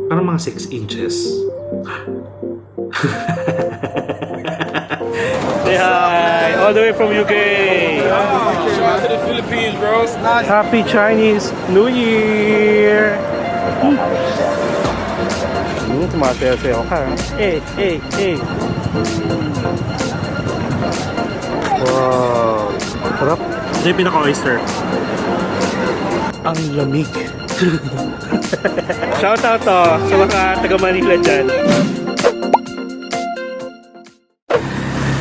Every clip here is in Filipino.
Parang mga 6 inches. Say hi, all the way from UK. Shout out to the Philippines, bro. Happy Chinese New Year. Tumasayaw-sayaw ka. Wow. Sarap. Ito yung pinaka-oyster. Ang lamig. Shout out to sa mga taga Manila dyan.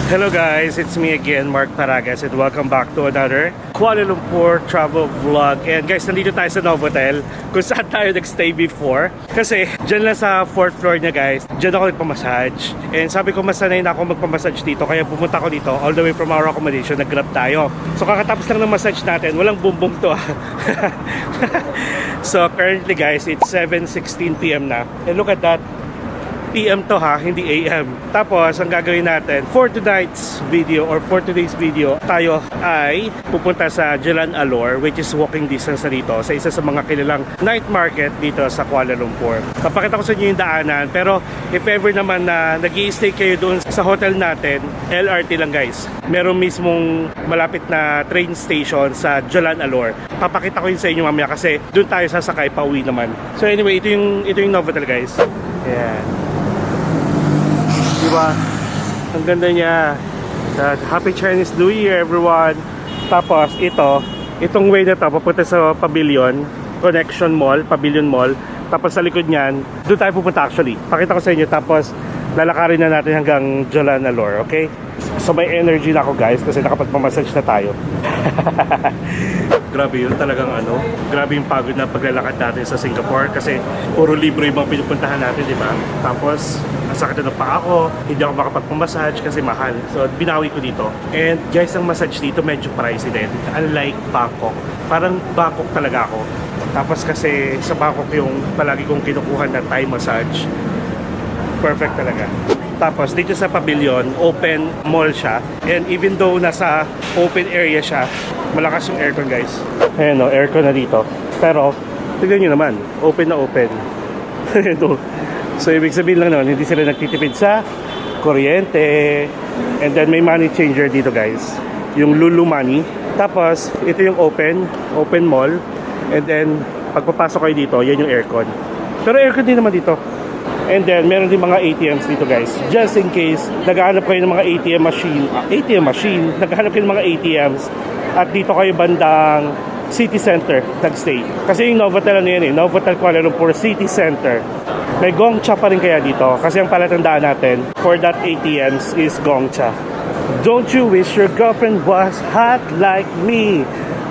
Hello guys, it's me again, Mark Paragas, and welcome back to another Kuala Lumpur travel vlog. And guys, nandito tayo sa Novotel, kung saan tayo nagstay before. Kasi dyan lang sa 4th floor niya guys, dyan ako nagpamassage. And sabi ko masanay na ako magpamassage dito, kaya pumunta ako dito all the way from our accommodation, nag-grab tayo. So kakatapos lang ng massage natin, walang bumbong to. So currently guys, it's 7:16 PM na. And look at that. PM to ha, hindi AM. Tapos, ang gagawin natin for tonight's video or for today's video, tayo ay pupunta sa Jalan Alor, which is walking distance na dito sa isa sa mga kilalang night market dito sa Kuala Lumpur. Papakita ko sa inyo yung daanan, pero if ever naman na nag-i-stay kayo doon sa hotel natin, LRT lang guys. Meron mismong malapit na train station sa Jalan Alor. Papakita ko yun sa inyo mamaya kasi doon tayo sasakay pa uwi naman. So anyway, ito yung Novotel guys. Ayan. Diba? Ang ganda niya. Happy Chinese New Year everyone. Tapos itong way na to papunta sa Pavilion Connection Mall, Pavilion Mall. Tapos sa likod niyan, doon tayo pupunta actually. Pakita ko sa inyo, tapos lalakarin na natin hanggang Jalan Alor, okay? So may energy na ako guys kasi nakapagpamassage na tayo. Grabe yun, talagang grabe yung pagod na paglalakad natin sa Singapore kasi puro libre yung mga pinupuntahan natin, di ba? Tapos ang sakit na pa ako, hindi ako makapagpamassage kasi mahal. So binawi ko dito. And guys, ang massage dito medyo pricey din. Unlike Bangkok, parang Bangkok talaga ako. Tapos kasi sa Bangkok yung palagi kong kinukuha na Thai massage. Perfect talaga. Tapos dito sa Pavilion, open mall siya. And even though nasa open area siya, malakas yung aircon guys. Ayan o, aircon na dito. Pero, tignan nyo naman, open na open. Ito. So ibig sabihin lang naman, hindi sila nagtitipid sa kuryente. And then may money changer dito guys. Yung Lulu Money. Tapos, ito yung open mall. And then, pagpapasok kayo dito, yan yung aircon. Pero aircon din naman dito. And then, meron din mga ATMs dito guys. Just in case, naghahanap kayo ng mga ATM machine. Naghahanap kayo ng mga ATMs. At dito kayo bandang City Center nagstay. Kasi yung Novotel Novotel Kuala Lumpur City Center. May Gongcha pa rin kaya dito. Kasi ang palatandaan natin for that ATMs is Gongcha. Don't you wish your girlfriend was hot like me?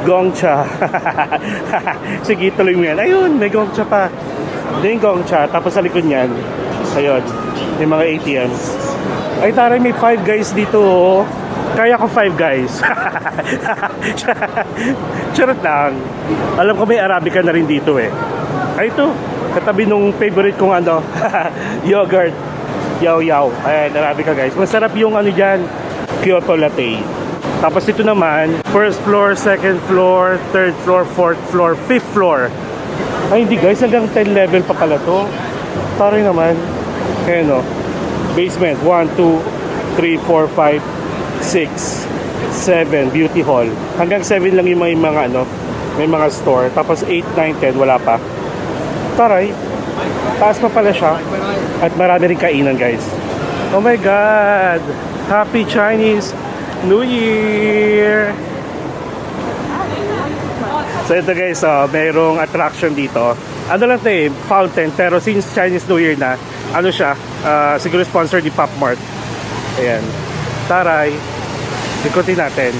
Gongcha. Sige, tuloy mo yan. Ayun, may Gongcha pa. Yung Gongcha, tapos sa likod niyan, ayun, yung mga ATMs. Ay taray, may 5 guys dito. Kaya ko 5 guys. Charot lang. Alam ko may Arabica na rin dito eh. Ay ito, katabi nung favorite kong yogurt. Yaw. Ayan, Arabica guys. Masarap yung dyan, Kyoto Latte. Tapos ito naman, first floor, second floor, third floor, fourth floor, fifth floor. Ay hindi guys, hanggang 10 level pa pala to. Taray naman. Ayan o. Basement, 1, 2, 3, 4, 5, 6, 7, beauty hall. Hanggang 7 lang yung may mga store. Tapos 8, 9, 10, wala pa. Taray. Taas pa pala siya. At marami rin kainan guys. Oh my God! Happy Chinese New Year! So ito guys, mayroong attraction dito. Ano lang ito fountain. Pero since Chinese New Year na, siya, siguro sponsor ni Pop Mart. Ayan. Taray. Ikutin natin.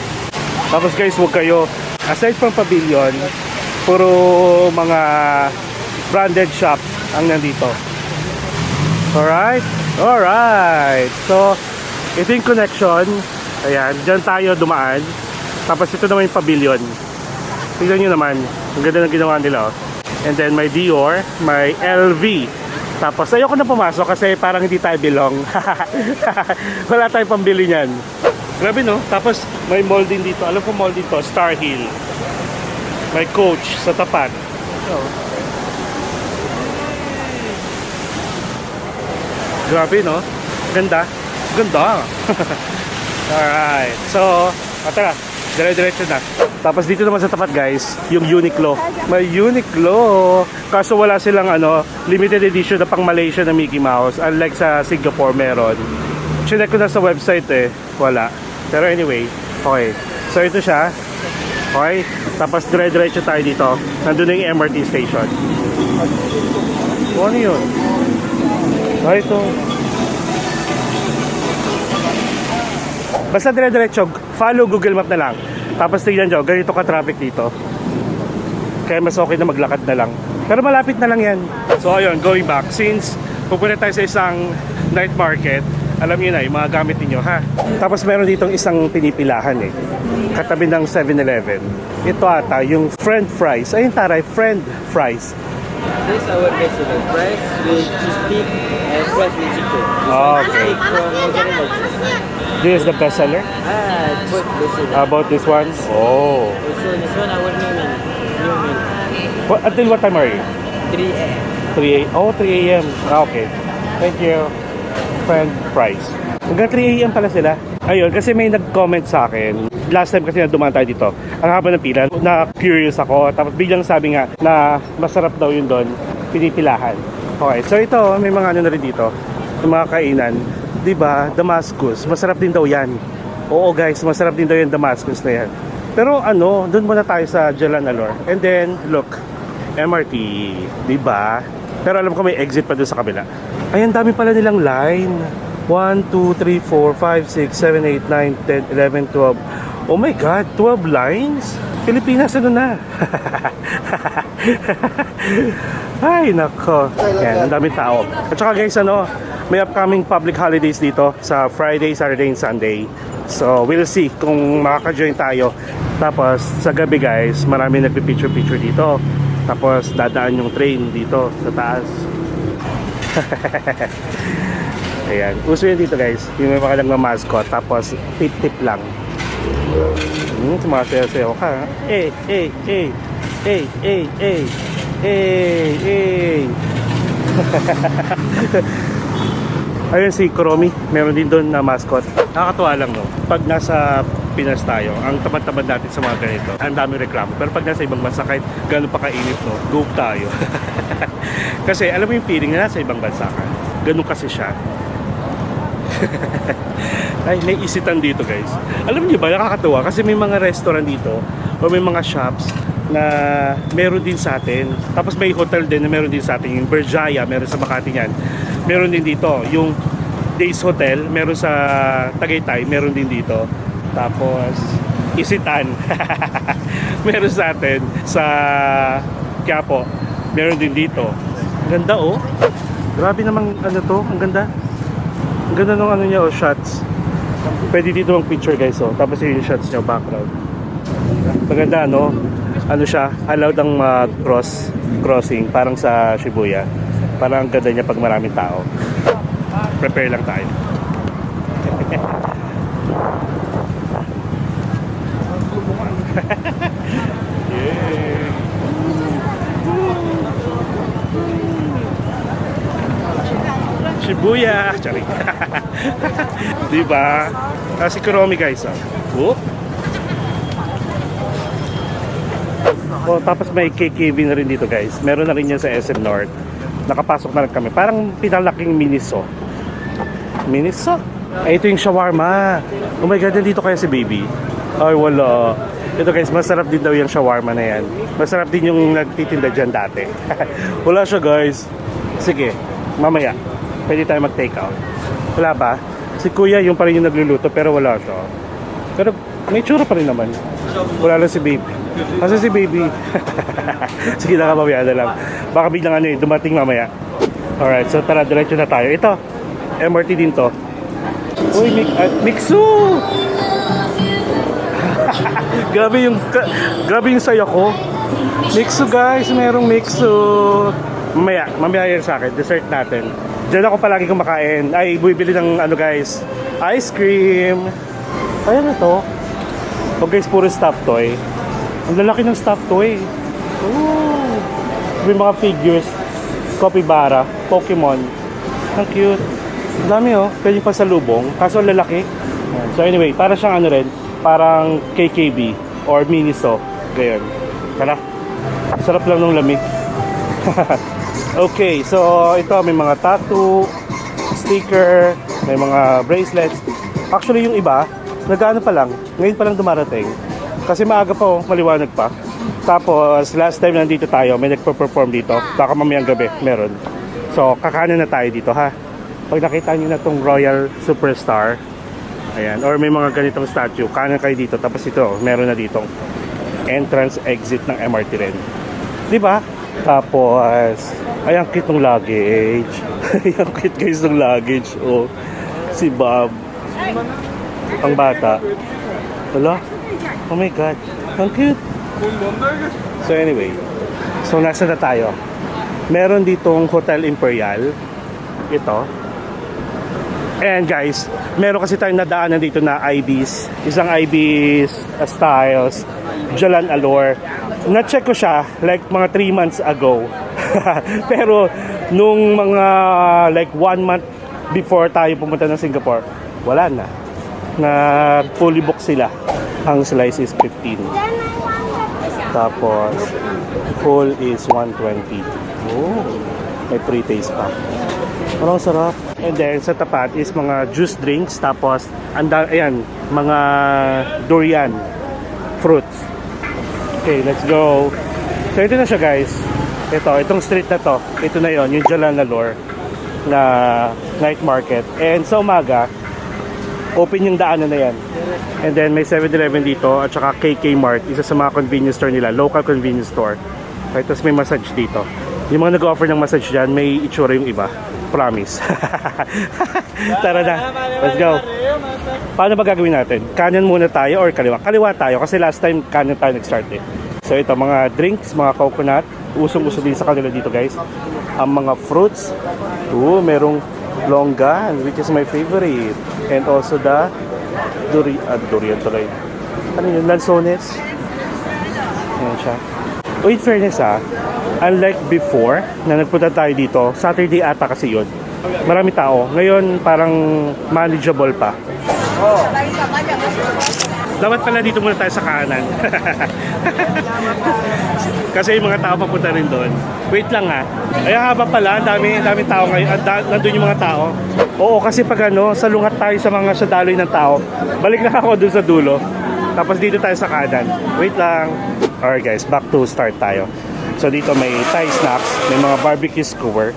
Tapos guys, huwag kayo, aside from Pavilion, puro mga branded shop ang nandito. Alright. So, ito yung connection. Ayan, dyan tayo dumaan. Tapos ito naman yung Pavilion. Tignan nyo naman, ang ganda ng ginawa nila. And then may Dior, may LV. Tapos ayoko na pumasok kasi parang hindi tayo belong. Wala tayong pambili niyan. Grabe no? Tapos may mall din dito. Alam ko mall dito, Star Hill. May Coach sa tapat. Grabe, no? Ganda. Ganda. Alright. So, tara. Dire-diretso na. Tapos dito naman sa tapat guys, yung Uniqlo. May Uniqlo. Kaso wala silang limited edition na pang Malaysia na Mickey Mouse. Unlike sa Singapore meron. Chinek ko na sa website wala. Pero anyway, okay. So ito siya. Okay. Tapos dire-diretso tayo dito. Nandun na yung MRT station. Ano yun? Ito. Basta dire-diretso, follow Google Map na lang. Tapos tignan nyo, ganito ka-traffic dito. Kaya mas okay na maglakad na lang. Pero malapit na lang yan. So ayun, going back. Since pupunta tayo sa isang night market, alam niyo na, yung mga gamit niyo ha. Tapos meron ditong isang pinipilahan katabi ng 7-Eleven. Ito ata, yung Friend Fries. Ayun taray, Friend Fries. This is our vegetable fries with cheese stick and fries with chicken. Okay. Steak from mozzarella cheese. This is the best seller. Both bestseller. About this one? Oh. Also, this one our new menu. Until what time are you? 3 a.m. 3 a.m. Oh, 3 a.m. Okay. Thank you. Friend Fries. Hanggang 3 a.m. pala sila. Ayun, kasi may nag-comment sa akin. Last time kasi na dumaan tayo dito. Ang haba ng pila, na curious ako. Tapos biglang sabi nga na masarap daw yun doon. Pinipilahan. Okay, so ito, may mga na rin dito. Yung mga kainan. Diba, Damascus. Masarap din daw yan. Oo guys, masarap din daw yung Damascus na yan. Pero doon muna tayo sa Jalan Alor. And then, look, MRT. Diba? Pero alam ko may exit pa doon sa kabila. Ayan, dami pala nilang line. 1, 2, 3, 4, 5, 6, 7, 8, 9, 10, 11, 12. Oh my God, 12 lines? Pilipinas, na? Ay, nako. Yan, ang daming tao. At saka guys, may upcoming public holidays dito sa Friday, Saturday, and Sunday. So, we'll see kung makaka-join tayo. Tapos, sa gabi guys, marami nagpipicture-picture dito. Tapos, dadaan yung train dito sa taas. Ayan. Uso yun dito guys. Yung may makalang na mascot. Tapos, tip-tip lang. Sumasayaw-sayaw ka. Eh. Ayun si Kuromi, meron din doon na mascot. Nakakatuwa lang no. Pag nasa Pinas tayo, ang tamad-tamad natin sa mga ganito, ang daming reklamo. Pero pag nasa ibang bansa, kahit gano'n pa kainit no, go tayo. Kasi alam mo yung feeling na nasa ibang bansa ka. Ganun kasi siya. Ay, may isitan dito guys. Alam niyo ba, nakakatuwa kasi may mga restaurant dito o may mga shops na meron din sa atin. Tapos may hotel din na meron din sa atin. Yung Berjaya, meron sa Makati yan. Meron din dito. Yung Days Hotel, meron sa Tagaytay, meron din dito. Tapos, Isitan. meron sa atin sa Quiapo. Meron din dito. Ang ganda oh. Grabe namang to. Ang ganda. Ang ganda ng niya shots. Pwede dito ang picture guys oh. Tapos yung shots niya background. Maganda siya, allowed ang crossing parang sa Shibuya. Parang ang ganda niya pag maraming tao. Prepare lang tayo. Yeah. Shibuya! Charing. Diba? Si Kuromi guys oh. Oh, tapos may KKV na rin dito guys. Meron na rin yan sa SM North. Nakapasok na rin kami. Parang pinalaking Miniso. Miniso? Ay, ito yung shawarma. Oh my God, nandito kaya si baby. Ay, wala. Ito guys, masarap din daw yung shawarma na yan. Masarap din yung nagtitinda dyan dati. Wala siya guys. Sige, mamaya. Pwede tayo mag-take out. Wala ba? Si kuya yung pa rin yung nagluluto pero wala siya. Pero may tsura pa rin naman. Wala lang si baby. Kasi si baby. Sige na ka, mamaya na lang. Baka biglang dumating mamaya. Alright, so tara, diretso na tayo. Ito, MRT din to. Uy, Mixu! grabe yung saya ko. Mixu guys, merong Mixu. Mamaya yan sa akin, dessert natin. Diyan ako palagi kumakain. Ay, bumibili ng guys, ice cream. Ayan ito. Oh guys, puro stuffed toy. Ang lalaki ng stuffed toy. May mga figures. Capybara, Pokemon. Ang cute. Ang dami oh, pwede pa sa lubong, kaso lalaki. Ayan. So anyway, para siyang ano rin, parang KKB or Miniso. Gayon. Tara, sarap lang ng lamig. Okay, so ito may mga tattoo, sticker, may mga bracelets. Actually yung iba, nag-ano pa lang, ngayon pa lang dumarating. Kasi maaga pa oh, maliwanag pa. Tapos last time nandito tayo, may nagpo-perform dito. Baka mamayang gabi, meron. So kakanan na tayo dito ha. Pag nakita niyo na tong Royal Superstar, ayan, or may mga ganitong statue, kanan kayo dito. Tapos ito, meron na ditong entrance exit ng MRT rin. Di ba? Tapos, ay ang cute ng luggage. Ay ang cute guys ng luggage. Oh, si Bob. Ang bata. Wala. Oh my God. Ang cute. So anyway, so nasa na tayo? Meron ditong Hotel Imperial. Ito. And guys, meron kasi tayong nadaanan dito na Ibis. Isang Ibis Styles Jalan Allure. Na-check ko siya like mga 3 months ago. Pero nung mga like 1 month before tayo pumunta ng Singapore, wala na. Na fully booked sila. Ang slice is 15. Tapos full is 120. Oh, may pre-taste pa. Parang sarap. And then sa tapat is mga juice drinks. Tapos ayan, mga durian fruits. Okay, let's go. So ito na siya guys. Itong street na to. Ito na yon, yung Jalan Allure na night market. And sa umaga, open yung daanan na yan. And then may 7-Eleven dito at saka KK Mart, isa sa mga convenience store nila, local convenience store. Okay, tapos may massage dito. Yung mga nag-offer ng massage dyan, may itsura yung iba. Promise. Tara na. Let's go. Paano ba gagawin natin? Kanan muna tayo or kaliwa? Kaliwa tayo kasi last time kanan tayo nag-start eh. So ito, mga drinks, mga coconut. Usong-uso din sa kanila dito guys. Ang mga fruits. Merong longgan, which is my favorite. And also the durian tuloy. Ano yun? Lanzones. Ayan siya. In fairness unlike before na nagpunta tayo dito, Saturday ata kasi yun. Marami tao. Ngayon parang manageable pa. Dapat pala dito muna tayo sa kanan. Kasi yung mga tao papunta rin doon. Wait lang Ay haba pala, dami tao ngayon. Nandun yung mga tao. Oo, kasi pag salungat tayo sa mga sadaloy ng tao, balik lang ako doon sa dulo. Tapos dito tayo sa kanan. Wait lang. Alright guys, back to start tayo. So dito may Thai snacks, may mga barbecue skewer,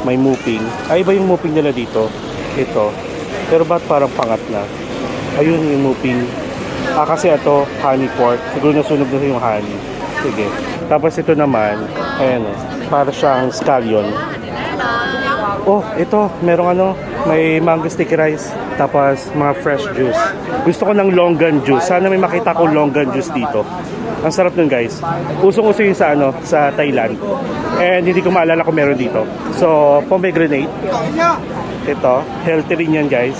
may muping. Ay, iba yung muping nila dito. Ito. Pero ba't parang pangat na? Ayun yung muping. Kasi ito, honey pork. Siguro nasunog na yung honey. Sige. Tapos ito naman, ayan para siyang scallion. Oh, ito, merong may mango sticky rice. Tapos mga fresh juice. Gusto ko ng longan juice. Sana may makita ko longan juice dito. Ang sarap nun guys. Usong-uso yun sa Thailand. And hindi ko maalala kung meron dito. So, pomegranate. Ito, healthy rin yan guys.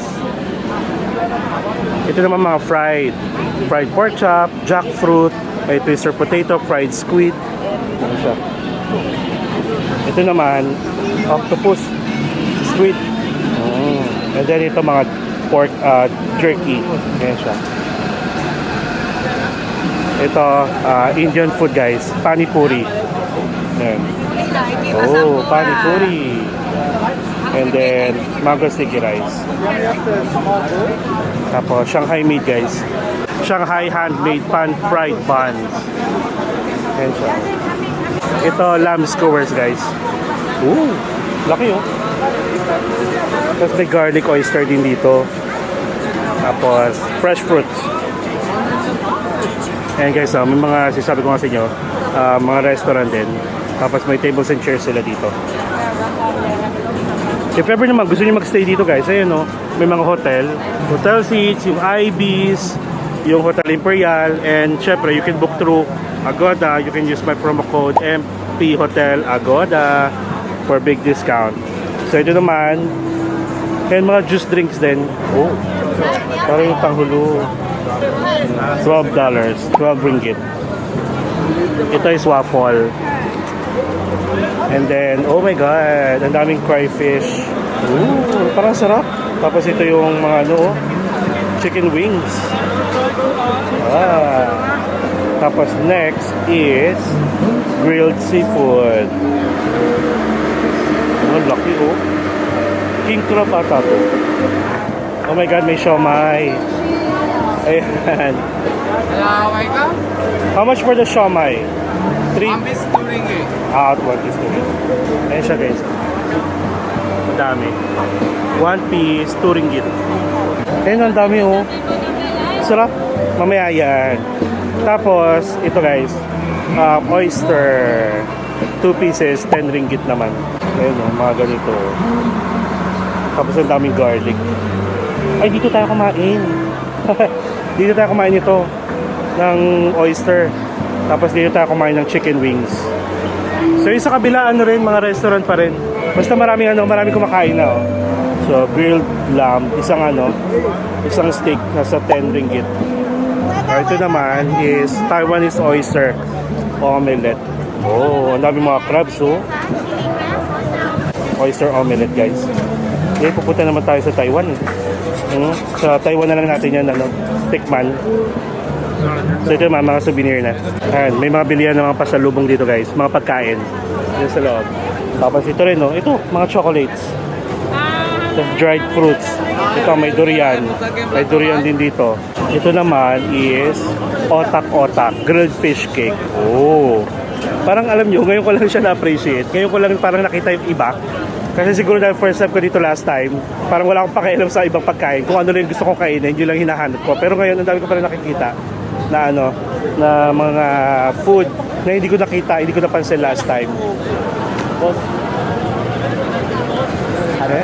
Ito naman mga fried pork chop, jackfruit, may twister potato, fried squid. Ano siya? Ito naman, octopus, squid. And then ito mga pork jerky. Ayan siya. Ito, Indian food guys, pani puri. Ayan. Oh, pani puri. And then, mango sticky rice. Tapos, Shanghai meat guys. Shanghai handmade pan-fried buns. Ayan siya. Ito, lamb skewers guys. Ooh, laki Tapos may garlic oyster din dito. Tapos, fresh fruits. Ayan guys, may mga sinasabi ko nga sa inyo, mga restaurant din. Tapos may tables and chairs sila dito. If ever naman gusto niyo magstay dito guys, ayun may mga hotel seats, yung Ibis, yung Hotel Imperial, and syempre you can book through Agoda. You can use my promo code MP Hotel Agoda for big discount. So ito naman, and mga juice drinks din. Oh, parang yung tanghulo. $12, 12 ringgit. Ito is waffle. And then, oh my god, ang daming crayfish. Ooh, parang sarap. Tapos ito yung mga ano, chicken wings. Tapos next is grilled seafood. Ang laki oh. King crab ata to. Oh my god, may siomai. Ayan. Hello, welcome. How much for the siomai? 3? I'm Miss Turingi. One piece to rin. Ayan siya guys. Ang dami. 1 piece, 2 ringgit. Ayan, ang dami oh. Sarap. Mamaya yan. Tapos, ito guys. Oyster. 2 pieces, 10 ringgit naman. Ayan oh, mga ganito. Tapos ang daming garlic. Ay, dito tayo kumain. Dito tayo kumain ito ng oyster. Tapos dito tayo kumain ng chicken wings. So yung sa kabila ano rin, mga restaurant pa rin. Basta maraming kumakain na oh. So grilled lamb, isang steak nasa 10 ringgit. Ito naman is Taiwanese oyster omelette. Oh, ang daming mga crabs oh. Oyster omelette guys. Okay, pupunta naman tayo sa Taiwan eh. Sa Taiwan na lang natin yan tikman. So ito mga souvenir na. Ayan, may mga bilihan ng mga pasalubong dito guys, mga pagkain dito sa loob. Tapos ito rin no, ito mga chocolates. Tapos dried fruits. Ito may durian. May durian din dito. Ito naman is otak-otak, grilled fish cake. Oh. Parang alam nyo, ngayon ko lang siya na-appreciate. Ngayon ko lang parang nakita yung iba. Kasi siguro dahil first time ko dito last time, parang wala akong pakialam sa ibang pagkain. Kung ano lang gusto kong kainin, yun lang hinahanap ko. Pero ngayon, ang dami ko pa rin nakikita na na mga food na hindi ko nakita, hindi ko napansin last time. Boss. Eh?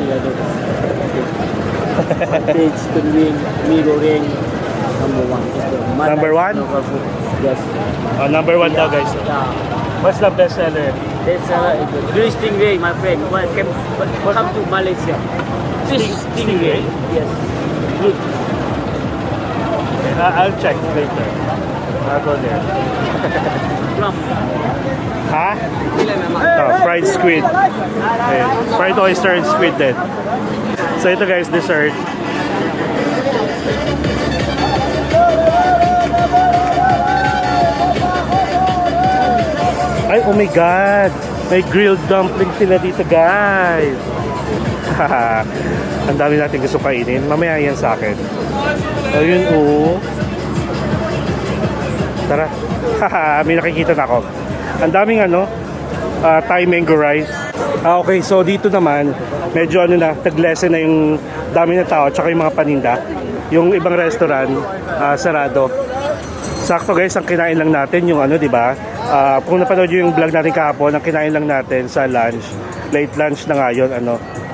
Page, Kunwing, Mi Goreng, number 1. Number one? Yes. Number 1 daw guys. Yeah. What's the best seller? That's grilled stingray, my friend. Welcome to Malaysia. Fish stingray. Yes. Good. I'll check later. I'll go there. Plum. Ha? Fried squid. Ayan. Fried oyster and squid din. So ito guys, dessert. Ay, oh my god! May grilled dumpling sila dito guys. Ang dami natin gusto kainin. Mamaya yan sa akin. Ayun oh. Tara. May nakikita na ako. Ang daming Thai mango rice. Okay, so dito naman, medyo taglesen na yung dami ng tao, tsaka yung mga paninda. Yung ibang restaurant, sarado. Sakto guys, ang kinain lang natin yung di ba? Kung napanood yung vlog natin kahapon, ang kinain lang natin sa lunch. Late lunch na ngayon,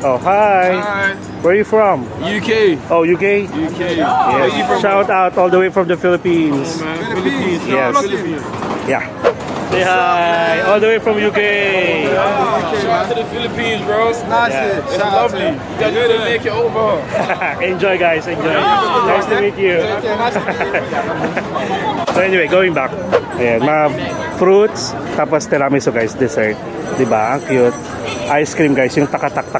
Oh, hi! Hi. Where are you from? UK. Oh, UK? UK. Yes. Shout out all the way from the Philippines. Man, Philippines. Yes. Philippines. Yeah. Say hi! All the way from UK! Shout out to the Philippines, bro. It's nice. Yeah. It's lovely. You got to make it over. Enjoy guys, enjoy. Nice to meet you. So anyway, going back. Ayan, mga fruits, tapos tiramisu guys, dessert. Diba? Ang cute. Ice cream guys, yung takatak.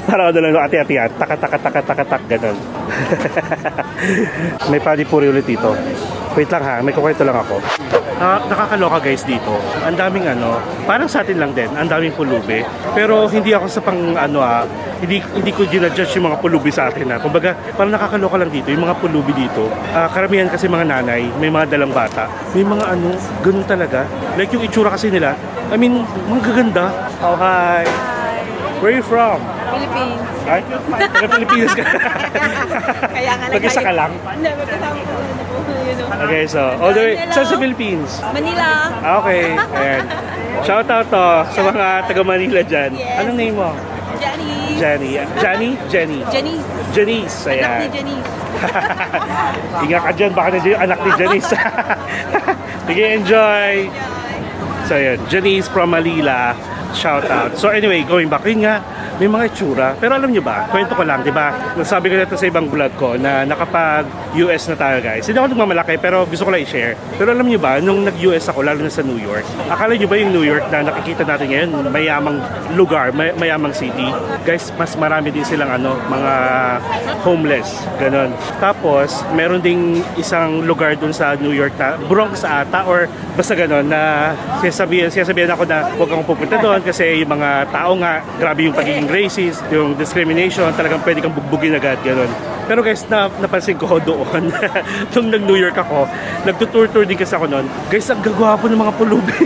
Parang lang ati-atian. Takatak, ganun. May panipuri ulit dito. Wait lang ha, may kukwento lang ako. Nakakaloka guys dito. Ang daming parang sa atin lang din, ang daming pulubi. Pero hindi ako sa hindi ko ginadjudge yung mga pulubi sa atin ha. Kumbaga, parang nakakaloka lang dito, yung mga pulubi dito. Karamihan kasi mga nanay, may mga dalang bata. May mga ganun talaga. Like yung itsura kasi nila, I mean, mga gaganda. Oh, hi! Where are you from? Philippines. Ay, Pilipinas ka. Kaya nga Mag-isa ka lang? Hindi, magkasama ko na po. Okay, so all the way, saan sa Philippines? Manila. Okay, ayan. Shout out to sa mga taga Manila dyan. Yes. Anong name mo? Janice. Jenny? Jenny? Janice. Janice, Anak ni ayan. Janice. Ingat ka dyan, baka nandiyan yung anak ni Janice. Sige, enjoy! So yun, Janice from Manila. Shout out. So anyway, going back, yun nga, may mga itsura. Pero alam nyo ba, kwento ko lang, di ba? Nasabi ko na ito sa ibang vlog ko na nakapag-US na tayo guys. Hindi ako nagmamalaki pero gusto ko lang i-share. Pero alam nyo ba, nung nag-US ako, lalo na sa New York, akala nyo ba yung New York na nakikita natin ngayon, mayamang lugar, mayamang city? Guys, mas marami din silang mga homeless. Ganon. Tapos, meron ding isang lugar dun sa New York na Bronx ata or basta ganon na sinasabihan ako na huwag akong pupunta doon kasi yung mga tao nga, grabe yung pagiging racist, yung discrimination, talagang pwede kang bugbugin agad, gano'n. Pero guys, napansin ko doon, nung nag-New York ako, nagtutour-tour din kasi ako noon. Guys, ang gagwapo ng mga pulubi.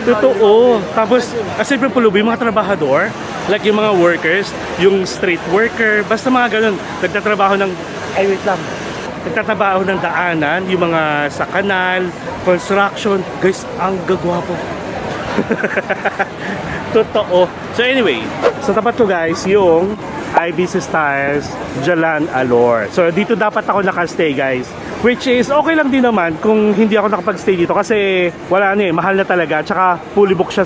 Totoo. Tapos, siyempre pulubi, yung mga trabahador, like yung mga workers, yung street worker, basta mga gano'n, nagtatrabaho ng, nagtatrabaho ng daanan, yung mga sa kanal, construction, guys, ang gagwapo. Totoo. So anyway, sa tapat ko guys, yung IBC Styles Jalan Alor. So dito dapat ako nakastay guys. Which is okay lang din naman kung hindi ako nakapag-stay dito kasi wala na mahal na talaga. Tsaka fully book siya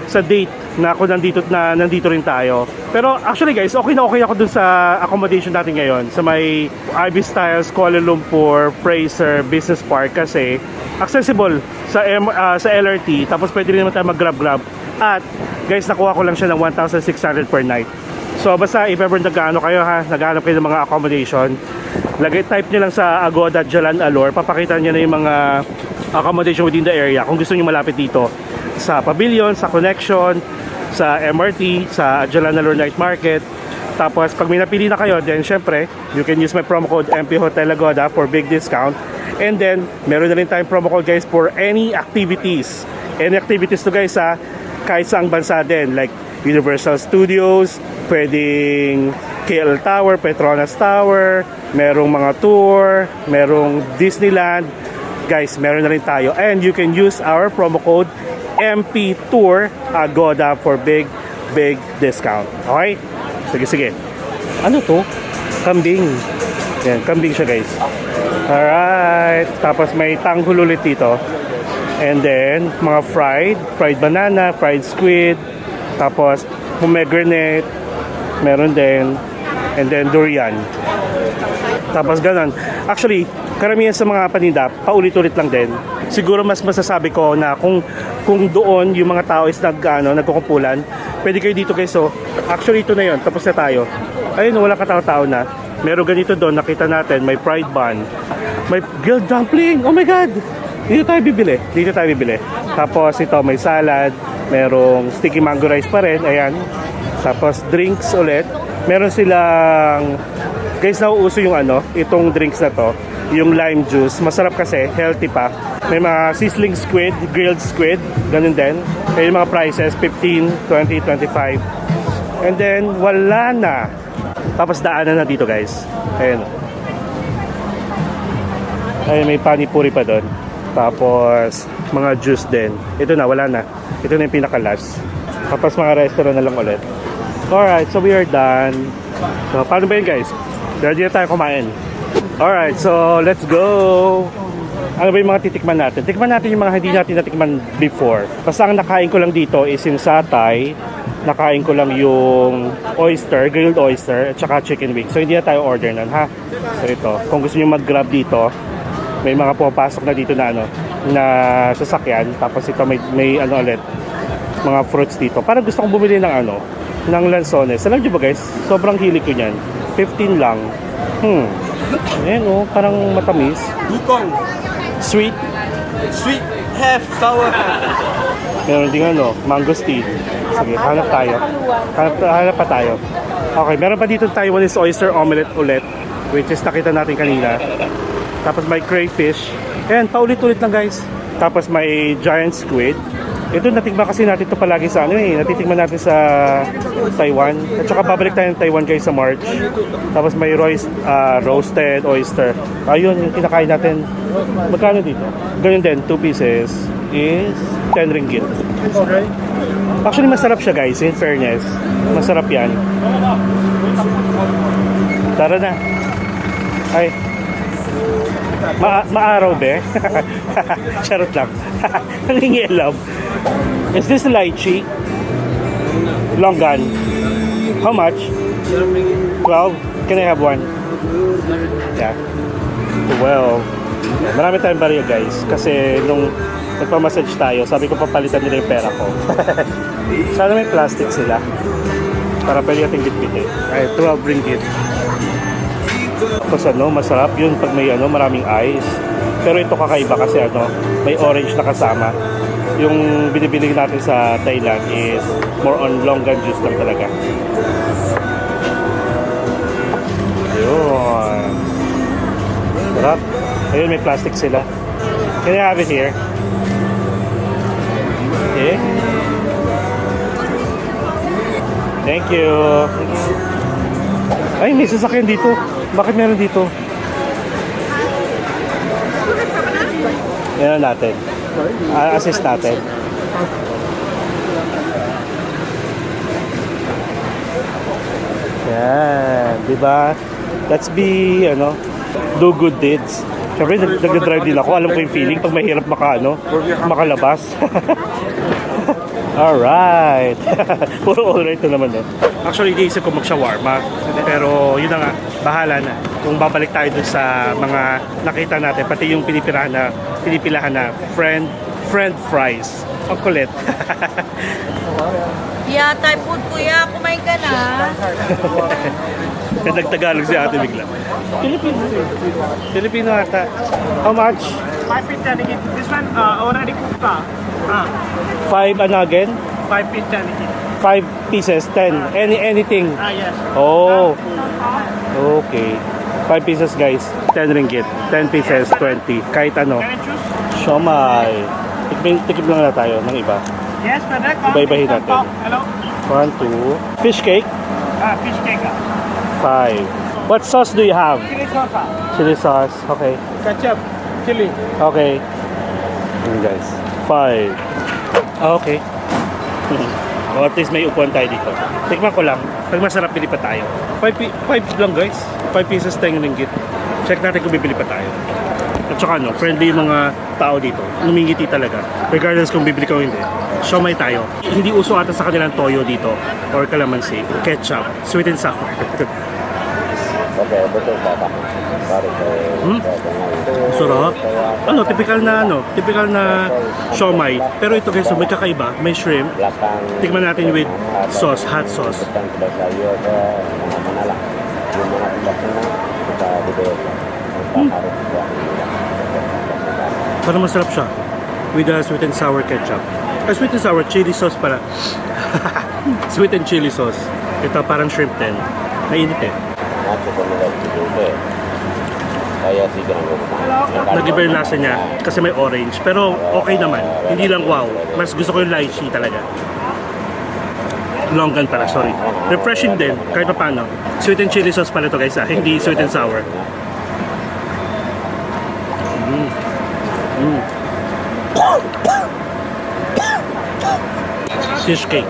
sa date na ako nandito rin tayo. Pero actually guys, okay na okay ako dun sa accommodation natin ngayon sa may IBC Styles Kuala Lumpur Fraser Business Park kasi accessible sa LRT, tapos pwede rin naman tayo mag-grab. At guys, nakuha ko lang siya ng 1,600 per night. So basta if ever nagkaano kayo naghahanap kayo ng mga accommodation, type nyo lang sa Agoda Jalan Alor, papakita nyo na yung mga accommodation within the area kung gusto nyo malapit dito sa Pavilion, sa Connection, sa MRT, sa Jalan Alor Night Market. Tapos pag may napili na kayo, then syempre you can use my promo code MP Hotel Agoda for big discount. And then meron na rin tayong promo code guys for any activities to guys kahit saang bansa din, like Universal Studios, pwedeng KL Tower, Petronas Tower, merong mga tour, merong Disneyland. Guys, meron na rin tayo. And you can use our promo code MP Tour Agoda for big discount. Okay? Sige. Ano to? Kambing. Yan, kambing siya guys. Alright. Tapos may tanghul ulit dito. And then, mga fried banana, fried squid, tapos pomegranate, meron din, and then durian. Tapos ganun. Actually, karamihan sa mga paninda, paulit-ulit lang din. Siguro mas masasabi ko na kung doon yung mga tao is nagkukumpulan, pwede kayo dito guys. So, actually ito na yun, tapos na tayo. Ayun, wala katao-tao na. Meron ganito doon, nakita natin, may fried bun, may grilled dumpling, oh my god! Dito tayo bibili. Tapos ito, may salad, merong sticky mango rice pa rin, ayan. Tapos drinks ulit. Meron silang, guys, nauuso yung itong drinks na to, yung lime juice. Masarap kasi, healthy pa. May mga sizzling squid, grilled squid, ganun din. May mga prices, 15, 20, 25. And then, wala na. Tapos daanan na dito, guys. Ayan. Ay, may panipuri pa doon. Tapos, mga juice din. Ito na, wala na. Ito na yung pinaka-last. Tapos, mga restaurant na lang ulit. Alright, so we are done. So, paano ba yun, guys? Ready na tayo kumain. Alright, so let's go! Ano ba yung mga titikman natin? Tikman natin yung mga hindi natin natikman before. Basta ang nakain ko lang dito is yung satay. Nakain ko lang yung oyster, grilled oyster, at saka chicken wings. So, hindi na tayo order nun, ha? So, ito. Kung gusto nyo mag-grab dito, may mga pumapasok na dito na na sasakyan. Tapos ito may ulit, mga fruits dito. Parang gusto kong bumili ng ng lansones. Alam nyo ba guys, sobrang hilig ko niyan. 15 lang. Ayan parang matamis. Dukong. Sweet, half, sour half. meron ding mangosteen. Sige, hanap tayo. Hanap pa tayo. Okay, meron pa dito Taiwanese oyster omelette ulit, which is nakita natin kanina. Tapos may crayfish. Ayan, paulit-ulit lang guys. Tapos may giant squid. Ito natikman kasi natin ito palagi sa natitikman natin sa Taiwan. At saka babalik tayo ng Taiwan guys sa March. Tapos may roasted oyster. Ayun, yung kinakain natin. Magkano dito? Ganyan din, 2 pieces is 10 ringgit. Actually masarap siya guys, in fairness. Masarap yan. Tara na. Ay. Maaraw be? Charot lang. Nangingialam. Is this lychee? Longan. How much? 12? Can I have one? Yeah. 12. Marami tayong barya guys. Kasi nung nagpamassage tayo, sabi ko papalitan nila yung pera ko. Sana may plastic sila. Para pwede natin gitbitin. Ay, 12 ringgit. Tapos ano, masarap yun pag may ano, maraming ice. Pero ito kakaiba kasi ano, may orange na kasama. Yung binibili natin sa Thailand is more on longan juice lang talaga. Ayun. Sarap. Ayun, may plastic sila. Can I have it here? Okay. Thank you. Ay, may sasakyan dito. Bakit meron dito? Yan natin. Assist natin. Yan, di ba? Let's be, ano, do good deeds. Siyempre, nag-drive din ako. Alam ko yung feeling pag mahirap makalabas. Alright. Puro alright na naman Actually, iisip ko mag-shawarma. Pero yun na nga, bahala na. Kung babalik tayo dun sa mga nakita natin, pati yung pinipilahan na friend fries. Ang kulit. Yeah, Thai food kuya, kumain ka na. Nagtagalog si ate bigla. Filipino ata. How much? 5 pizza ringgit. This one already cooked. 5 ano again? 5 pizza ringgit. 5 pieces, 10. Anything. Yes. Oh. Okay. 5 pieces guys. 10 ringgit. 10 pieces, 20. Kahit ano. Can I choose? Siomay. Tikip lang na tayo ng iba. Yes, brother. Iba-ibahin natin. Hello. 1, 2. Fish cake. Fish cake. 5. What sauce do you have? Chili sauce. Chili sauce. Okay. Ketchup. Chili. Okay. Yun guys. 5. Okay. O at least may upuan tayo dito. Tikman ko lang. Pag masarap, bili pa tayo. 5 lang guys. 5 pieces, 10 ringgit. Check natin kung bibili pa tayo. At saka ano, friendly yung mga tao dito. Numingiti talaga. Regardless kung bibili ka o hindi. Siomay tayo. Hindi uso ata sa kanilang toyo dito. Or calamansi. Ketchup. Sweet and sour. Sarap. Typical na siomay. Pero ito guys, may kakaiba, may shrimp. Tikman natin with sauce, hot sauce. Parang masarap siya. With a sweet and sour ketchup. Sweet and sour chili sauce pala. Sweet and chili sauce. Ito parang shrimp din. Mainit eh. Nag-iba yung lasa niya kasi may orange. Pero okay naman. Hindi lang wow. Mas gusto ko yung lychee talaga. Longan pala, sorry. Refreshing din, kahit pa paano. Sweet and chili sauce pala ito guys, hindi sweet and sour. Fish cake.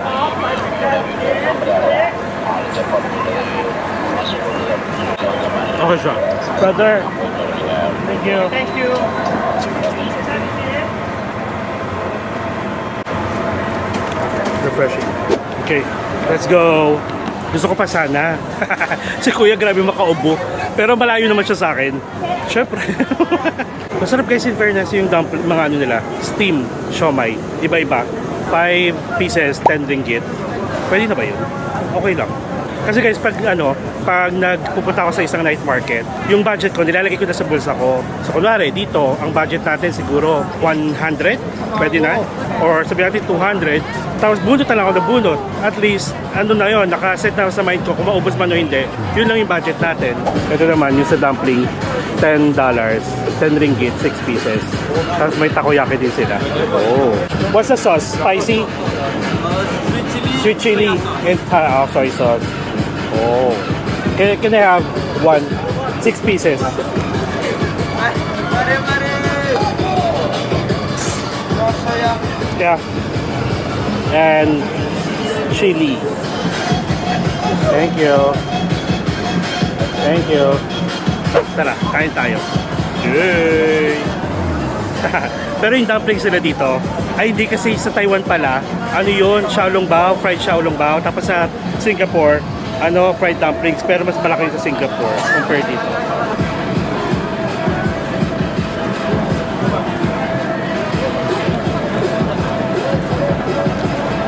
Okay siya. Brother. Thank you. Thank you. Refreshing. Okay, let's go. Gusto ko pa sana. Si Kuya grabe makaubo. Pero malayo naman siya sa akin. Syempre. Masarap guys in fairness yung mga ano nila. Steam, siomay. Iba-iba. 5 pieces, 10 ringgit. Pwede na ba yun? Okay lang. Kasi guys, pag nagpupunta ako sa isang night market, yung budget ko, nilalagay ko na sa bulsa ko. So, kunwari, dito, ang budget natin siguro 100, pwede na. Or sabi natin 200, tapos bunot na lang ako na bunot. At least, ano na yun, nakaset na sa mind ko, kung maubos man o hindi, yun lang yung budget natin. Ito naman, yung sa dumpling, $10, 10 ringgit, 6 pieces. Tapos may takoyaki din sila. Oh. What's the sauce? Spicy? Sweet chili and soy sauce. Oh. Can I have 6 pieces? Yeah. And chili. Thank you. Thank you. Tara, kain tayo. Yay! Pero yung dumplings nila dito, ay hindi kasi sa Taiwan pala, ano yun, xiaolongbao, fried xiaolongbao. Tapos sa Singapore, fried dumplings. Pero mas malaki sa Singapore compared dito.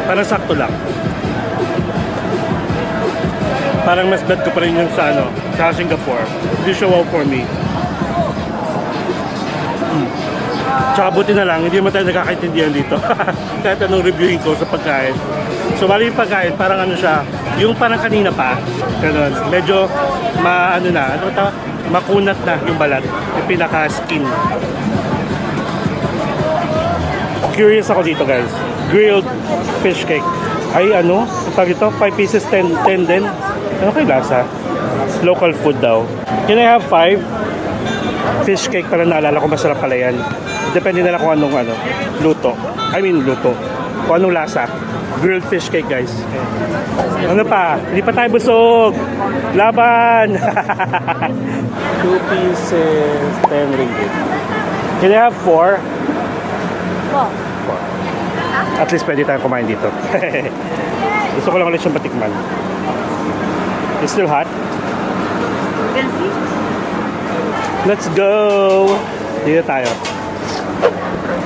Parang sakto lang. Parang mas bet ko pa rin yung sa Singapore. Hindi siya wow for me. Tsaka buti na lang, hindi naman tayo nagkakaintindihan dito. Kahit anong reviewing ko sa pagkain. So, bali yung pagkain, parang siya, yung parang kanina pa, ganun, medyo makunat na yung balat, yung pinaka-skin. Curious ako dito, guys. Grilled fish cake. Ay, tawag ito, 5 pieces, 10 din. Ano kayo lasa? Local food daw. Can I have 5? Fish cake pala, naalala ko, masarap pala yan. Depende na lang kung anong luto. Kung anong lasa. Grilled fish cake, guys. Ano pa? Hindi pa tayo busog. Laban! 2 pieces, 10 ringgit. Can I have 4? 4. At least pwede tayong kumain dito. Gusto ko lang ulit siyang patikman. It's still hot. Let's go! Dito tayo.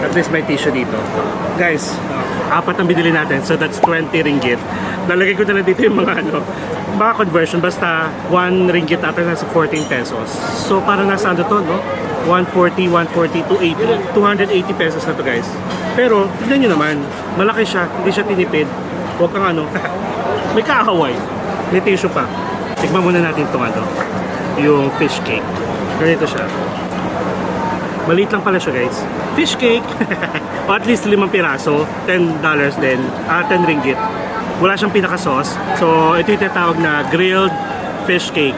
At least may tissue dito. Guys, 4 ang binili natin. So that's 20 ringgit. Nalagay ko na lang dito yung mga conversion. Basta 1 ringgit ata nasa 14 pesos. So parang nasa to, no? 140, 140, 280. 280 pesos na to, guys. Pero, tignan nyo naman. Malaki siya. Hindi siya tinipid. Huwag kang may kaahaway. May tissue pa. Tikman muna natin itong yung fish cake. Ganito siya. Maliit lang pala siya, guys. Fish cake. O at least 5 piraso. $10 din. 10 ringgit. Wala siyang pinaka-sauce. So, ito yung tinatawag na grilled fish cake.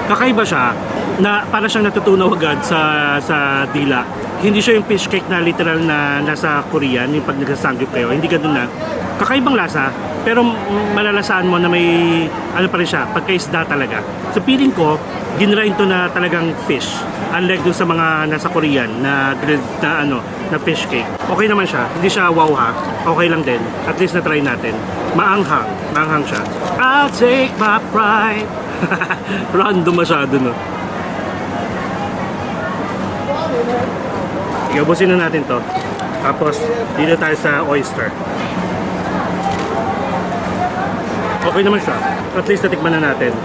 Kakaiba siya na para siyang natutunaw agad sa dila. Hindi siya yung fish cake na literal na nasa Korean, yung pag nagsasanggip kayo. Hindi ganun na. Kakaibang lasa, pero malalasaan mo na may pa rin siya, pagkaisda talaga. So feeling ko, ginrain to na talagang fish. Unlike dun sa mga nasa Korean na grilled na fish cake. Okay naman siya, hindi siya wow ha. Okay lang din. At least na-try natin. Maanghang siya. I'll take my pride. Random masyado, no? Igabusin na natin to. Tapos, dito tayo sa oyster. Okay naman siya. At least natikman na natin.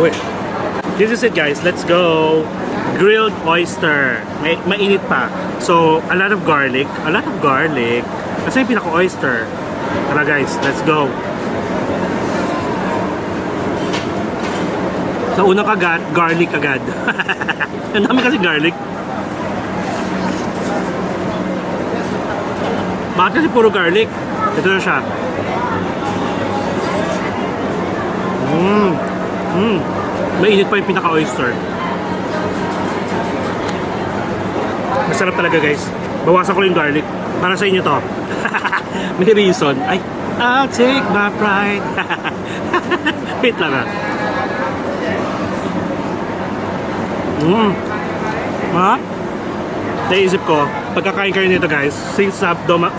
Uy. This is it, guys. Let's go. Grilled oyster. Mainit pa. So, a lot of garlic. Kasi yung pinaka-oyster. Tara, guys. Let's go. Sa unang kagat, garlic agad. Ang dami kasi garlic. Bakit kasi puro garlic? Ito na siya. Mainit pa yung pinaka-oyster. Masarap talaga, guys. Bawasan ko yung garlic. Para sa inyo to. May reason. Ay, I'll take my pride. Wait lang ah. Ha? Naisip ko, pagkakain kayo nito, guys, since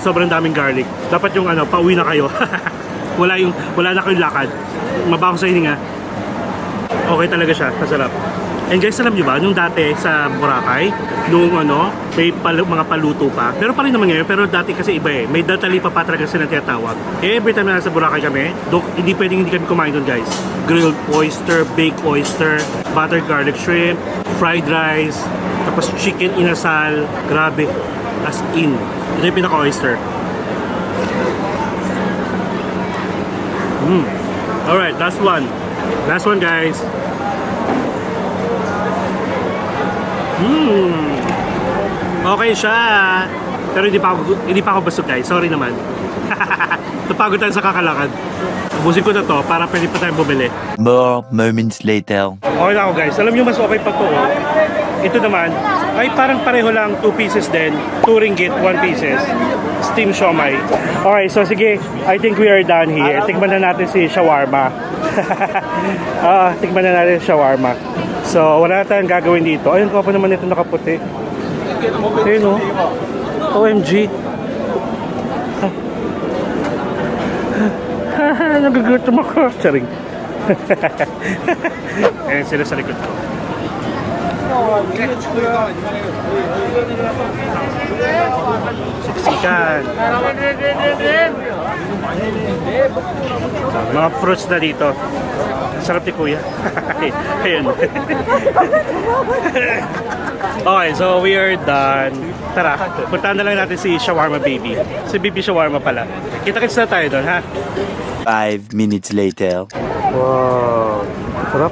sobrang daming garlic, dapat yung pauwi na kayo. wala na kayong lakad. Mabaho sa hininga. Okay talaga siya, masarap. And guys, alam nyo ba, nung dati sa Boracay, nung may mga paluto pa. Pero pa rin naman ngayon, pero dati kasi iba eh. May datali pa talaga sila tinatawag. Every time na nasa Boracay kami, hindi kami kumain doon, guys. Grilled oyster, baked oyster, buttered garlic shrimp, fried rice, tapos chicken inasal. Grabe. As in. Ito yung pinaka-oyster. Alright, last one. Last one, guys. Okay siya. Pero hindi pa ako busog, guys. Sorry naman. Napagod tayo sa kakalakad. Ubusin ko na to para pwede pa tayong bumili. More moments later. Okay na ako guys. Alam nyo mas okay pag to. Ito naman ay parang pareho lang 2 pieces din. 2 ringgit, 1 pieces. Steam siomai. Okay, so sige. I think we are done here. Tikman na natin si shawarma. Tikman na natin si shawarma. So wala na tayong gagawin dito. Ayun ko pa naman ito nakaputi. Ayun o. OMG. Nagagutom ako. Charing. Ayan sila sa likod ko. Siksikan. Mga fruits na dito. Sarap ni Kuya. Ayun. Okay, so we are done. Tara, puntahan na lang natin si Shawarma Baby. Si Baby Shawarma pala. Kita-kits na tayo doon, ha? 5 minutes later. Wow, sarap.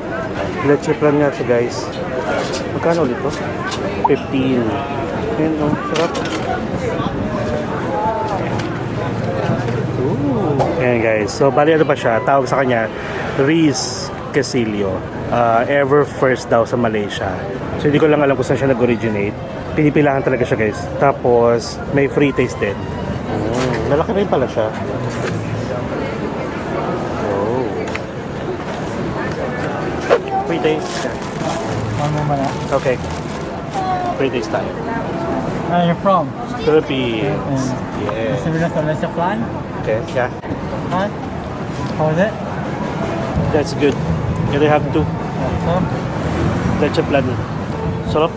Leche plan nga siya, guys. Magkano ulit to? 15. Ayan, oh, sarap. Ooh. Ayan, guys. So, bali ano pa siya? Tawag sa kanya, Riz Quesillo. Ever first daw sa Malaysia. So, hindi ko lang alam kung saan siya nag-originate. Pinipilahan talaga siya, guys. Tapos, may free taste din. Malaki rin pala siya. Free taste. Okay. Free taste tayo. Where are you from? Philippines. Yeah. Similar to Leche Plan? Okay, yeah. Huh? How is it? That's good. You only have 2. So, Leche plan. Sarap.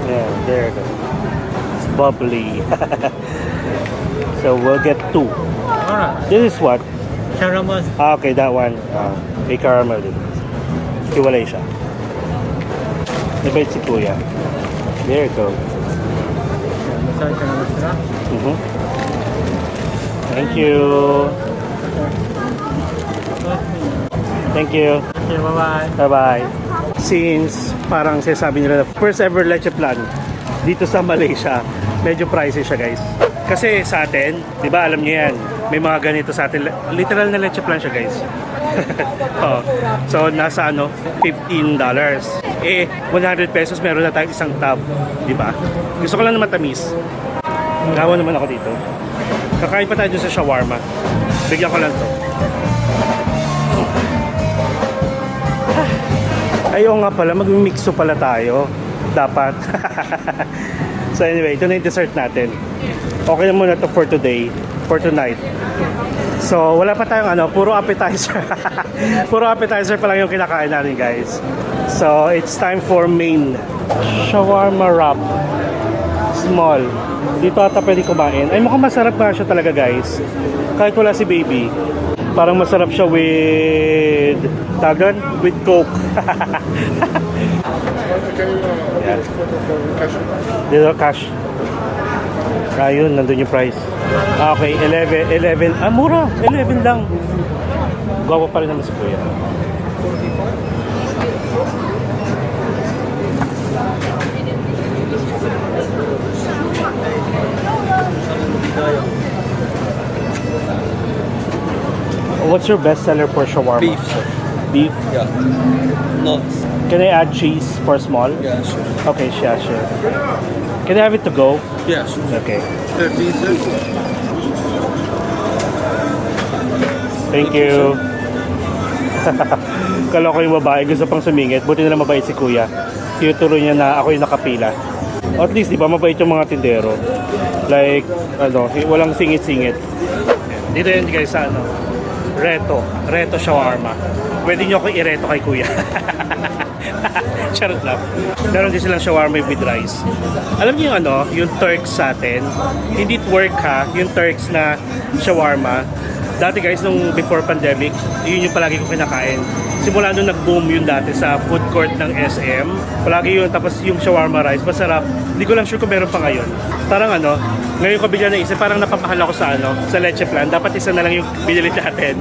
Yeah, there you go. It's bubbly. So we'll get 2. alright. This is what? Shawarma. Okay, that one. May caramel din. Hiwalay siya. Nabait si Kuya. There you go. Masarap ka naman sila. Thank you. Thank you. Okay, bye-bye. Bye-bye. Since parang sinasabi nila na first ever leche plan dito sa Malaysia, medyo pricey siya, guys. Kasi sa atin, di ba alam niyo yan, may mga ganito sa atin. Literal na leche plan siya, guys. Oh. So nasa $15. 100 pesos meron na tayong isang tab, di ba? Gusto ko lang na matamis. Gawa naman ako dito. Kakain pa tayo dun sa shawarma. Bigyan ko lang to. Ayaw nga pala, mag-mixo pala tayo. Dapat. So anyway, ito na yung dessert natin. Okay na muna to for today, for tonight. So wala pa tayong puro appetizer. Puro appetizer pa lang yung kinakain natin, guys. So it's time for main. Shawarma wrap. Small. Dito ata pwede kumain. Ay, mukhang masarap nga siya talaga, guys. Kahit wala si Baby. Parang masarap siya with tagan, with Coke. Yeah. Dito cash. Ayun, nandun yung price. Okay, 11. Mura. 11 lang. Gwapo pa rin naman si Kuya. What's your best seller for shawarma? Beef, sir. Beef? Yeah. Nuts. Can I add cheese for small? Yeah, sure. Okay, sure. Can I have it to go? Yeah, sure. Okay. 15, sir. Thank you. Kala ko yung babae, gusto pang sumingit. Buti na lang mabait si Kuya. Tinuturo niya na ako yung nakapila. At least, di ba, mabait yung mga tindero. Like, walang singit-singit. Dito yan guys sa Reto shawarma. Pwede nyo ako i-reto kay Kuya. Charot lang. Meron din silang shawarma with rice. Alam niyo yung Turks sa atin, hindi it work ha, yung Turks na shawarma, Dati guys, nung before pandemic, yun yung palagi ko kinakain. Simula nung nag-boom yun dati sa food court ng SM. Palagi yun, tapos yung shawarma rice, masarap. Hindi ko lang sure kung meron pa ngayon. Parang ano, ngayon ko bigla naisip, parang napapahal ako sa sa leche plan. Dapat isa na lang yung binili natin.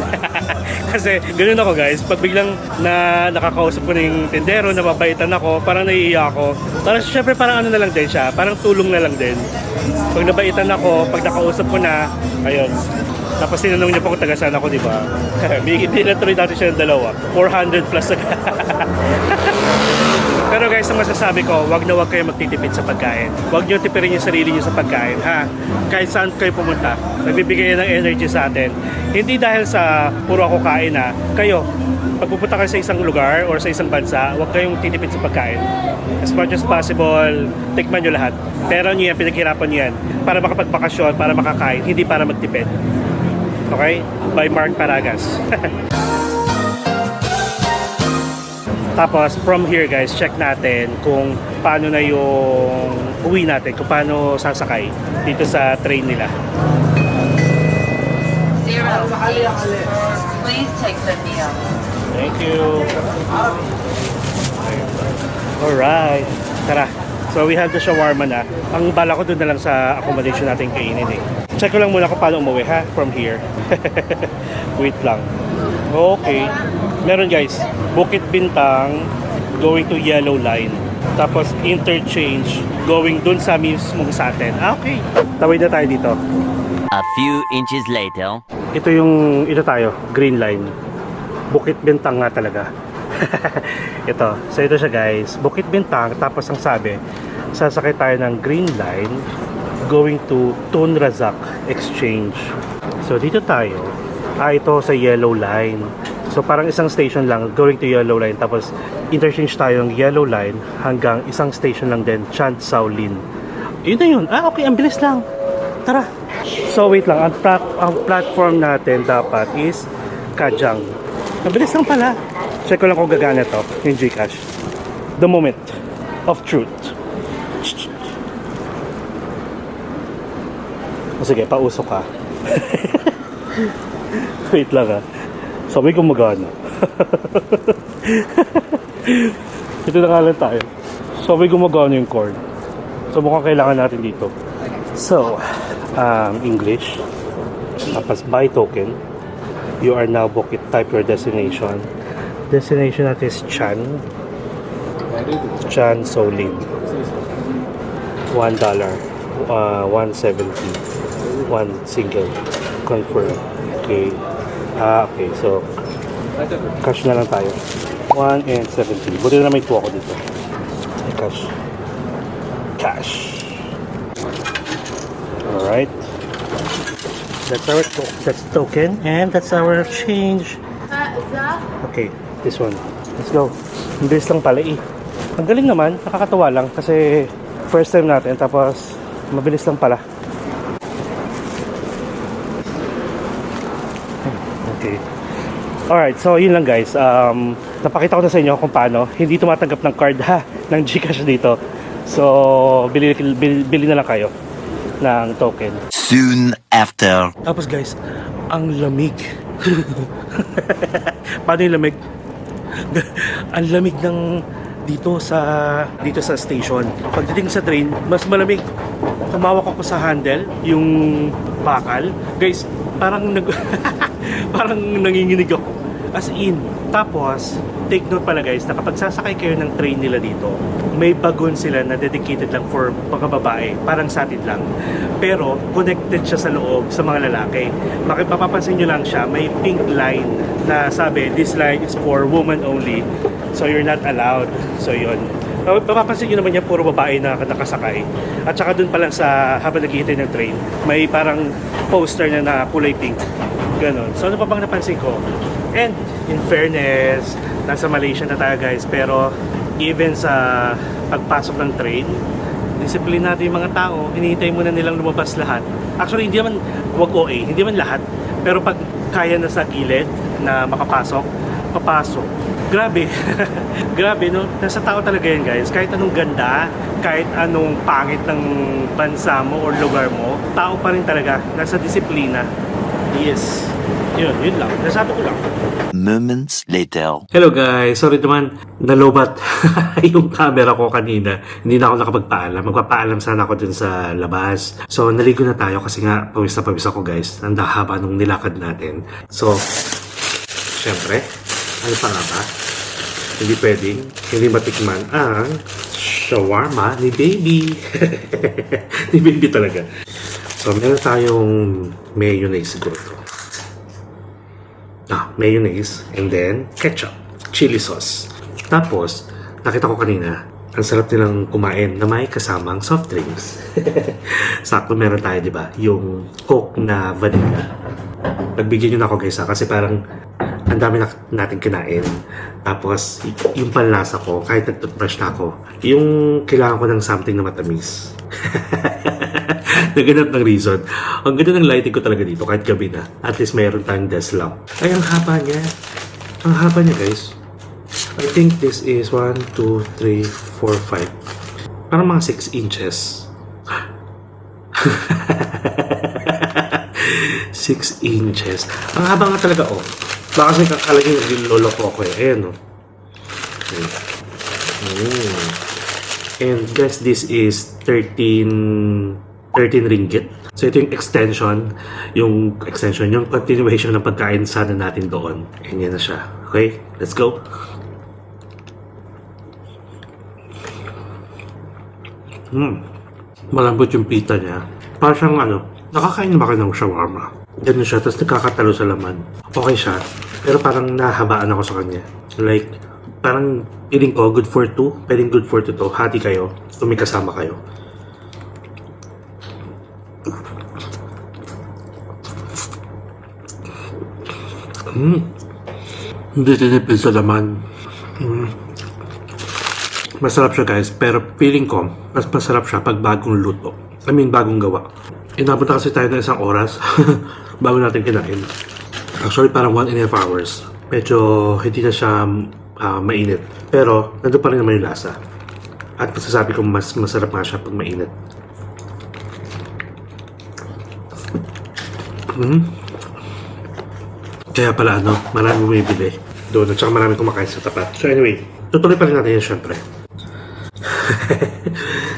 Kasi ganun ako guys, pag biglang nakakausap ko ng tindero, nababaitan ako, parang naiiyak ako. Parang syempre parang ano na lang din siya, parang tulong na lang din. Pag nabaitan ako, pag nakausap ko na, ayun. Tapos tinanong niya pa kung taga saan ako, di ba? Hindi na tuloy natin siya ng dalawa. 400 plus agad. Pero guys, ang masasabi ko, wag na wag kayo magtitipid sa pagkain. Wag niyo tipirin yung sarili niyo sa pagkain, ha? Kahit saan kayo pumunta, nagbibigay ng energy sa atin. Hindi dahil sa puro ako kain, ha? Kayo, pag pupunta kayo sa isang lugar or sa isang bansa, wag kayong titipid sa pagkain. As much as possible, tikman nyo lahat. Pero nyo yan, pinaghirapan nyo yan para makapagbakasyon, para makakain, hindi para magtipid. Okay? By Mark Paragas. Tapos, from here guys, check natin kung paano na yung uwi natin, kung paano sasakay dito sa train nila. 08. Please take the meal. Thank you. Alright. Tara. So, we have the shawarma na. Ang bala ko doon na lang sa accommodation natin kainin eh. Check ko lang muna kung paano umuwi ha, from here. Wait lang. Okay. Meron guys, Bukit Bintang going to Yellow Line. Tapos interchange going dun sa mismong sa atin. Okay. Tawid na tayo dito. A few inches later. Ito tayo, Green Line. Bukit Bintang nga talaga. Ito. So ito siya guys, Bukit Bintang. Tapos ang sabi, sasakay tayo ng Green Line going to Tun Razak Exchange. So dito tayo. Ito sa Yellow Line. So parang isang station lang going to Yellow Line. Tapos interchange tayo ng Yellow Line hanggang isang station lang din, Chan Sao Lin. Yun na yun. Okay, ang bilis lang. Tara. So wait lang, ang platform natin dapat is Kajang. Ang bilis lang pala. Check ko lang kung gagana to, yung Gcash. The moment of truth. Sige, pausok ka. Wait lang ha. Sabi ko magana. Ito na nga lang tayo. Sabi ko magana yung cord. So mukhang kailangan natin dito. So, English. Tapos buy token. You are now Bukit, type your destination. Destination natin is Chan Sao Lin. $1, 170, one single, confirm. Okay. Okay, so cash na lang tayo. 1 and 70. Buti na may 2 ako dito. Cash. Alright. That's our token and that's our change. Okay, this one. Let's go. Ang bilis lang pala eh. Ang galing naman, nakakatawa lang kasi first time natin tapos mabilis lang pala. Okay. Alright, so yun lang guys. Napakita ko na sa inyo kung paano. Hindi tumatanggap ng card ha, ng Gcash dito. So, bili na lang kayo ng token. Soon after. Tapos guys, ang lamig. Paano yung lamig? Ang lamig ng dito sa station. Pagdating sa train, mas malamig. Tumawak ako sa handle, yung bakal. Guys, parang parang nanginginig ako. As in. Tapos, take note pala guys, na kapag sasakay kayo ng train nila dito, may bagon sila na dedicated lang for mga babae, parang sa atin lang. Pero, connected siya sa loob sa mga lalaki. Mapapansin nyo lang siya, may pink line na sabi, this line is for woman only. So, you're not allowed. So, yun. Mapapansin nyo naman yan, puro babae na nakasakay. At saka dun pa lang sa habang naghihintay ng train, may parang poster na kulay pink. Ganon. So, ano pa bang napansin ko? And, in fairness, nasa Malaysia na tayo guys, pero even sa pagpasok ng train, disiplinado yung mga tao, hinihintay muna nilang lumabas lahat. Actually, hindi naman, wag OA, hindi naman lahat. Pero pag kaya na sa gilid na makapasok, papasok. Grabe. Grabe, no? Nasa tao talaga yan guys. Kahit anong ganda, kahit anong pangit ng bansa mo or lugar mo, tao pa rin talaga. Nasa disiplina. Yes. Yun lang. Nasabi ko lang. Moments later. Hello guys, sorry naman, nalobat yung camera ko kanina. Hindi na ako nakapagpaalam. Magpapaalam sana ako dun sa labas. So, naligo na tayo kasi nga pawis na pawis ako guys. Ang haba nung nilakad natin. So, syempre, ano pa nga ba? Hindi pwedeng, hindi matikman ang shawarma ni baby. Ni baby talaga. So, meron tayong mayonnaise siguro to. Mayonnaise, and then ketchup, chili sauce. Tapos, nakita ko kanina, ang sarap nilang kumain na may kasamang soft drinks. Sakto meron tayo, di ba? Yung Coke na vanilla. Nagbigyan yun ako guys kasi parang ang dami natin kinain. Tapos, yung panlasa ko, kahit nag-toothbrush na ako, yung kailangan ko ng something na matamis. Naganap ng reason. Ang ganda ng lighting ko talaga dito kahit gabi na. At least mayroon tayong desk lamp. Ay, ang haba niya. Ang haba niya, guys. I think this is 1, 2, 3, 4, 5. Parang mga 6 inches. 6 inches. Ang haba nga talaga, oh. Baka kasi kakalagay yung lolo ko ako eh. Ayan, oh. And guys, this is 13 ringgit. So ito yung extension, yung continuation ng pagkain sana natin doon. And yan na siya. Okay, let's go. Malambot yung pita niya. Parang siyang nakakain ba kayo ng shawarma? Ganun siya, tapos nagkakatalo sa laman. Okay siya, pero parang nahabaan ako sa kanya. Like, parang feeling ko, good for 2. Pwedeng good for 2 to. Hati kayo, tumikasama kayo. Hindi tinipid sa laman. Masarap siya guys, pero feeling ko, mas masarap siya pag bagong luto. I mean, bagong gawa. Inabot na kasi tayo ng 1 oras bago natin kinain. Actually, parang 1.5 hours. Medyo hindi na siya mainit. Pero, nandun pa rin naman yung lasa. At masasabi ko mas masarap nga siya pag mainit. Kaya pala marami bumibili doon at saka marami kumakain sa tapat. So anyway, tutuloy pa rin natin yan syempre.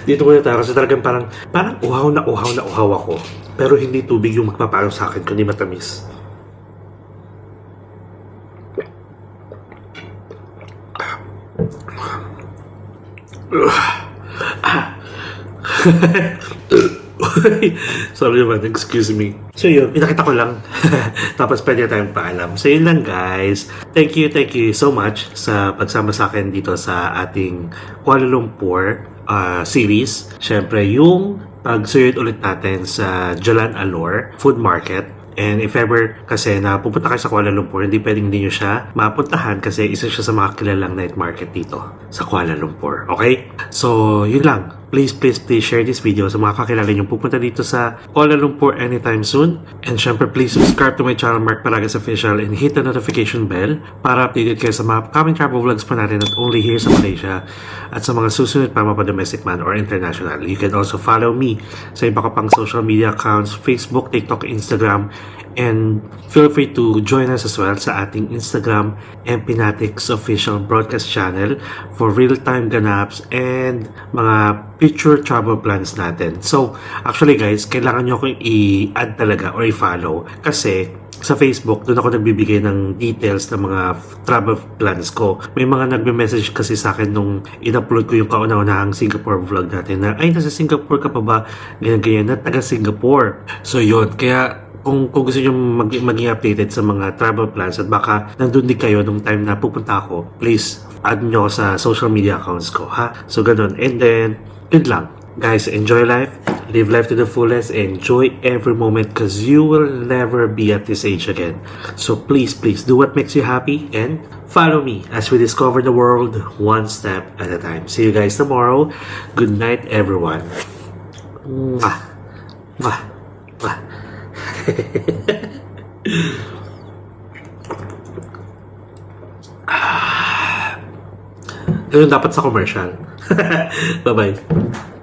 Dito ko na tayo kasi talagang parang uhaw na uhaw ako. Pero hindi tubig yung magpapalo sa akin kundi matamis. Sorry naman, excuse me. So yun, pinakita ko lang. Tapos pwede na tayong paalam. So yun lang guys. Thank you so much sa pagsama sa akin dito sa ating Kuala Lumpur series. Siyempre yung pagsuyod ulit natin sa Jalan Alor Food Market. And if ever kasi na pupunta kayo sa Kuala Lumpur, hindi pwedeng hindi nyo siya mapuntahan kasi isa siya sa mga kilalang night market dito sa Kuala Lumpur. Okay? So, yun lang. Please share this video sa mga kakilala nyo pupunta dito sa Kuala Lumpur anytime soon. And syempre, please subscribe to my channel, Mark Paragas Official, and hit the notification bell para updated kayo sa mga upcoming travel vlogs pa natin not only here sa Malaysia at sa mga susunod pa mga domestic man or international. You can also follow me sa iba ka pang social media accounts, Facebook, TikTok, Instagram, and feel free to join us as well sa ating Instagram MPNatics Official Broadcast Channel for real-time ganaps and mga future travel plans natin. So, actually guys, kailangan nyo akong i-add talaga or i-follow kasi sa Facebook, doon ako nagbibigay ng details ng mga travel plans ko. May mga nagme-message kasi sa akin nung in-upload ko yung kauna-unahang Singapore vlog natin na, ay, nasa Singapore ka pa ba? Ganyan-ganyan, na taga Singapore. So, yun. Kaya, kung gusto nyo maging updated sa mga travel plans at baka nandun din kayo nung time na pupunta ako, please add nyo sa social media accounts ko, ha? So, ganun. And then, yun lang. Guys, enjoy life. Live life to the fullest. Enjoy every moment because you will never be at this age again. So, please do what makes you happy and follow me as we discover the world one step at a time. See you guys tomorrow. Good night, everyone. Mwah. Mwah. Mwah. Ganun dapat sa commercial. Bye-bye.